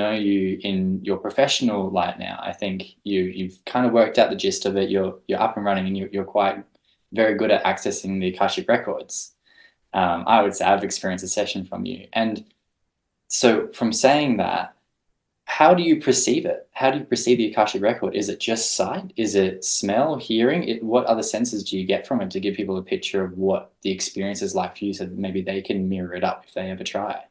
know you in your professional light now. I think you've kind of worked out the gist of it. You're up and running, and you're quite very good at accessing the Akashic Records. I would say I've experienced a session from you. And so from saying that, how do you perceive it? How do you perceive the Akashic Record? Is it just sight? Is it smell, hearing? What other senses do you get from it to give people a picture of what the experience is like for you, so that maybe they can mirror it up if they ever try?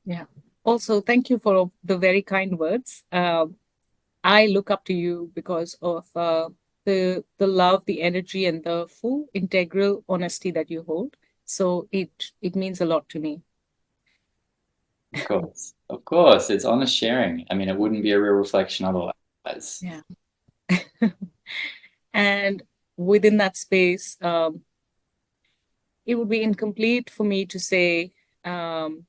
Yeah. Also, thank you for the very kind words. I look up to you because of the love, the energy, and the full integral honesty that you hold. So it means a lot to me. Of course. Of course. It's honest sharing. I mean, it wouldn't be a real reflection otherwise. Yeah. And within that space, it would be incomplete for me to say, um,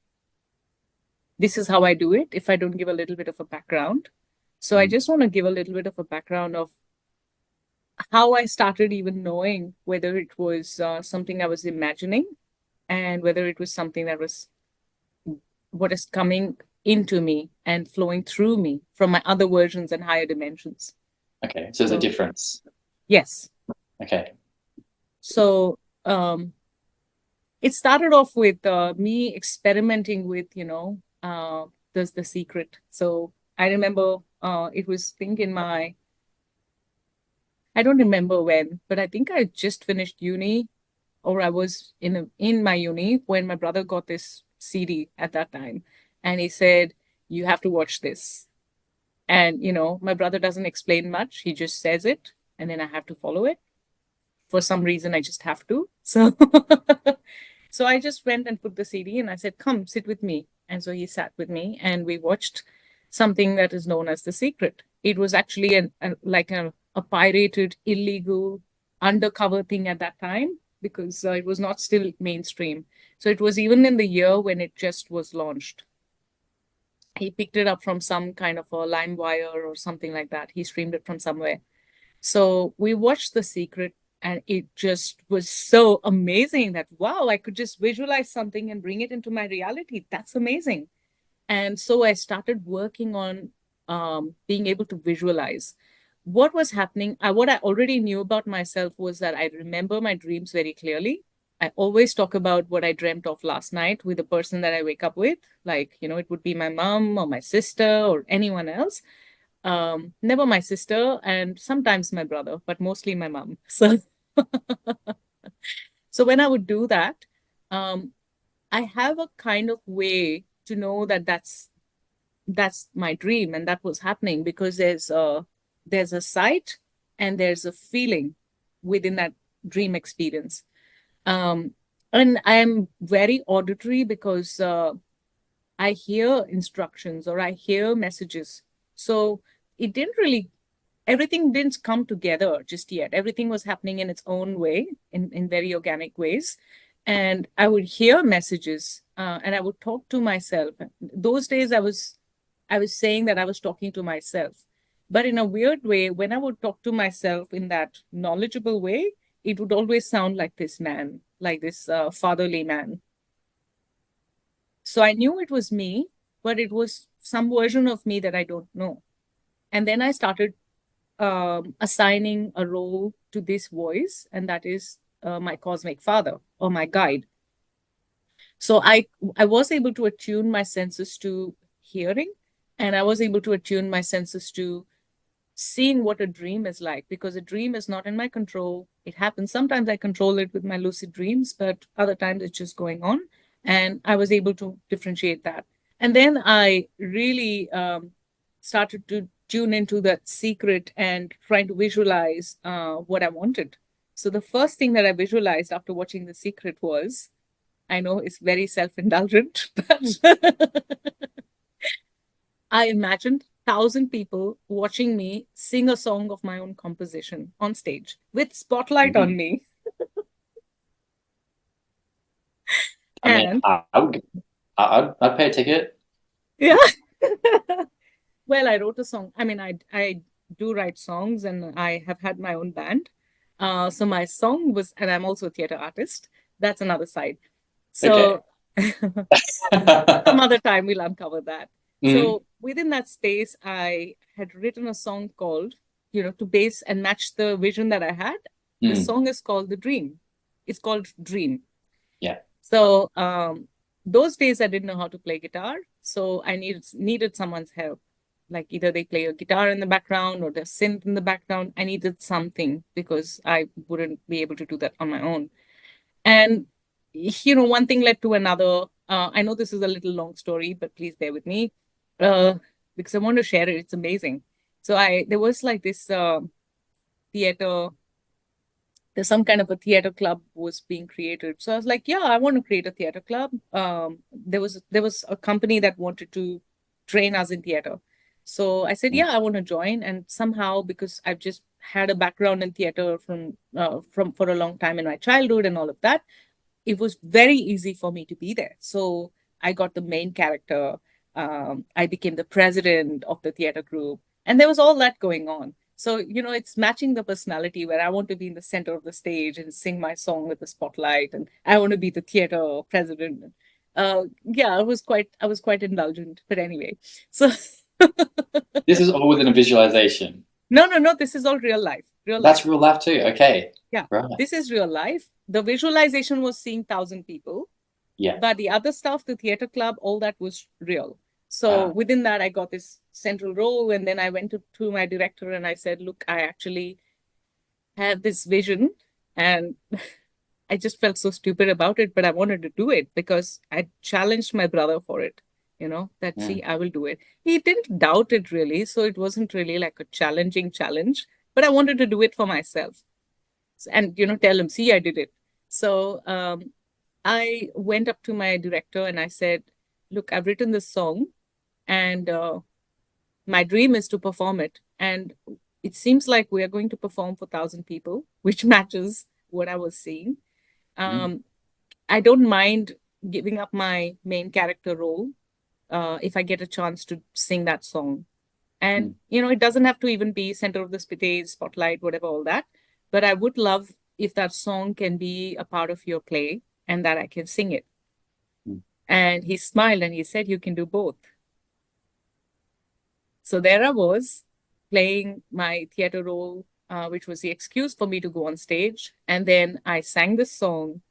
this is how I do it if I don't give a little bit of a background. So I Mm. just want to give a little bit of a background of how I started even knowing whether it was something I was imagining and whether it was something that was what is coming into me and flowing through me from my other versions and higher dimensions. Okay. So there's a So, difference. yes. Okay. So, it started off with me experimenting with, the secret. So I remember it was think in my I don't remember when, but I think I just finished uni or I was in my uni when my brother got this CD at that time, and he said, "You have to watch this." And my brother doesn't explain much; he just says it, and then I have to follow it. For some reason, I just have to. So, so I just went and put the CD, and I said, "Come, sit with me." And so he sat with me, and we watched something that is known as The Secret. It was actually like a pirated, illegal, undercover thing at that time because it was not still mainstream. So it was even in the year when it just was launched. He picked it up from some kind of a LimeWire or something like that. He streamed it from somewhere. So we watched The Secret, and it just was so amazing that, wow, I could just visualize something and bring it into my reality. That's amazing. And so I started working on being able to visualize what was happening. What I already knew about myself was that I remember my dreams very clearly. I always talk about what I dreamt of last night with the person that I wake up with. Like, it would be my mom or my sister or anyone else. Never my sister and sometimes my brother, but mostly my mom. So when I would do that, um, I have a kind of way to know that that's my dream and that was happening because there's a sight and there's a feeling within that dream experience. Um, and I'm very auditory because I hear instructions or I hear messages. So it didn't really, everything didn't come together just yet. Everything was happening in its own way, in very organic ways. And I would hear messages and I would talk to myself. Those days I was saying that I was talking to myself. But in a weird way, when I would talk to myself in that knowledgeable way, it would always sound like this man, like this fatherly man. So I knew it was me, but it was some version of me that I don't know. And then I started assigning a role to this voice, and that is my cosmic father or my guide. So I was able to attune my senses to hearing, and I was able to attune my senses to seeing what a dream is like because a dream is not in my control. It happens. Sometimes I control it with my lucid dreams, but other times it's just going on. And I was able to differentiate that. And then I really started to tune into that secret and trying to visualize what I wanted. So the first thing that I visualized after watching The Secret was, I know it's very self-indulgent, but I imagined 1,000 people watching me sing a song of my own composition on stage with spotlight on Mhm. me. I mean, And I'd pay a ticket. yeah, well, I wrote a song. I mean, I do write songs and I have had my own band. So my song was, and I'm also a theater artist. That's another side. Okay. So some other time we'll uncover that. So within that space, I had written a song called, to base and match the vision that I had. The song is called The Dream. It's called Dream. Yeah. So those days I didn't know how to play guitar. So I needed someone's help. Like either they play a guitar in the background or the synth in the background. I needed something because I wouldn't be able to do that on my own. And one thing led to another. I know this is a little long story, but please bear with me uh, because I want to share it. It's amazing. So there was like this theater. There's some kind of a theater club was being created. So I was like, yeah, I want to create a theater club. There was a company that wanted to train us in theater. So I said, yeah, I want to join. And somehow, because I've just had a background in theater from for a long time in my childhood and all of that, it was very easy for me to be there. So I got the main character. I became the president of the theater group, and there was all that going on. So, it's matching the personality where I want to be in the center of the stage and sing my song with the spotlight, and I want to be the theater president. Yeah, I was quite indulgent, but anyway. So This is all within a visualization. no, this is all real life. That's real life too. Okay. Yeah, right. This is real life. The visualization was seeing 1,000 people. Yeah. But the other stuff, the theater club, all that was real. So within that, I got this central role. And then I went to my director and I said, look, I actually have this vision. And I just felt so stupid about it, but I wanted to do it because I challenged my brother for it, that see, I will do it. He didn't doubt it really. So it wasn't really like a challenging challenge, but I wanted to do it for myself and, tell him, see, I did it. So I went up to my director and I said, look, I've written this song and my dream is to perform it. And it seems like we are going to perform for 1,000 people, which matches what I was seeing. I don't mind giving up my main character role if I get a chance to sing that song. And, it doesn't have to even be center of the stage, spotlight, whatever, all that. But I would love if that song can be a part of your play and that I can sing it. And he smiled and he said, you can do both. So there I was playing my theater role, which was the excuse for me to go on stage. And then I sang this song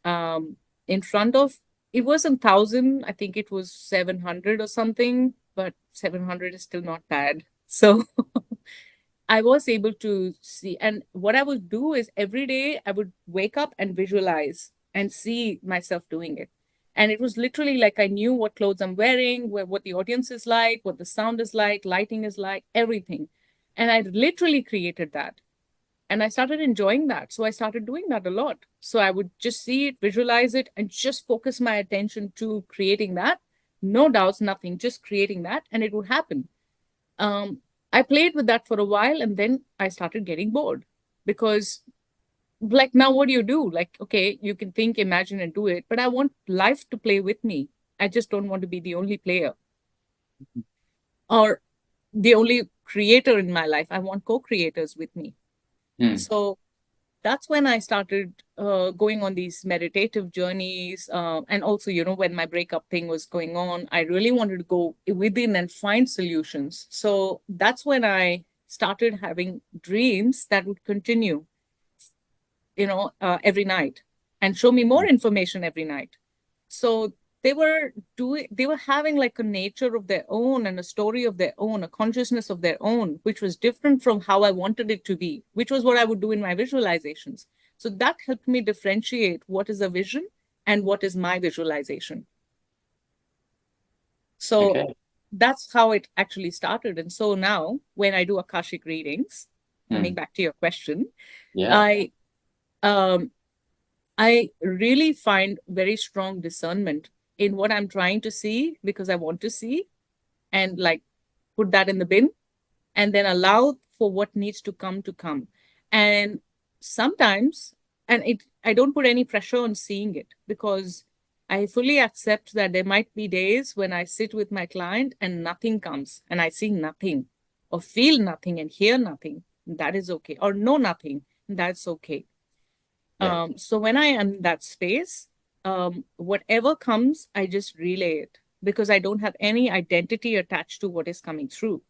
in front of, it wasn't 1,000, I think it was 700 or something, but 700 is still not bad. So I was able to see. And what I would do is every day I would wake up and visualize and see myself doing it. And it was literally like I knew what clothes I'm wearing, what the audience is like, what the sound is like, lighting is like, everything. And I literally created that. And I started enjoying that. So I started doing that a lot. So I would just see it, visualize it, and just focus my attention to creating that. No doubts, nothing, just creating that. And it would happen. I played with that for a while and then I started getting bored because like now what do you do? Like, okay, you can think, imagine and do it, but I want life to play with me. I just don't want to be the only player or the only creator in my life. I want co-creators with me. So that's when I started going on these meditative journeys. And also, when my breakup thing was going on, I really wanted to go within and find solutions. So that's when I started having dreams that would continue, every night and show me more information every night. So they were having like a nature of their own and a story of their own, a consciousness of their own, which was different from how I wanted it to be, which was what I would do in my visualizations. So that helped me differentiate what is a vision and what is my visualization. So that's how it actually started. And so now when I do Akashic readings, coming back to your question, I really find very strong discernment in what I'm trying to see because I want to see and like put that in the bin and then allow for what needs to come. And sometimes, I don't put any pressure on seeing it because I fully accept that there might be days when I sit with my client and nothing comes and I see nothing or feel nothing and hear nothing. That is okay. Or know nothing. That's okay. So when I am in that space, whatever comes, I just relay it. because I don't have any identity attached to what is coming through.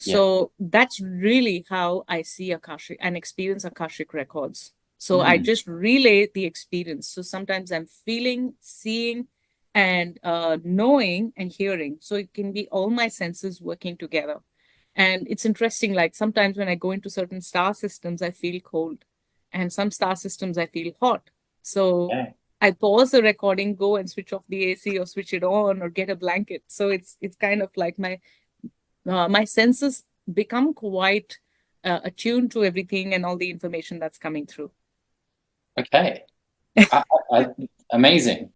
Yeah. So that's really how I see Akashic and experience Akashic records. So I just relay the experience. So sometimes I'm feeling, seeing, and knowing and hearing. So it can be all my senses working together. And it's interesting, like sometimes when I go into certain star systems, I feel cold. And some star systems, I feel hot. So Yeah. I pause the recording, go and switch off the AC or switch it on or get a blanket. So it's kind of like my senses become quite attuned to everything and all the information that's coming through. Okay. Amazing.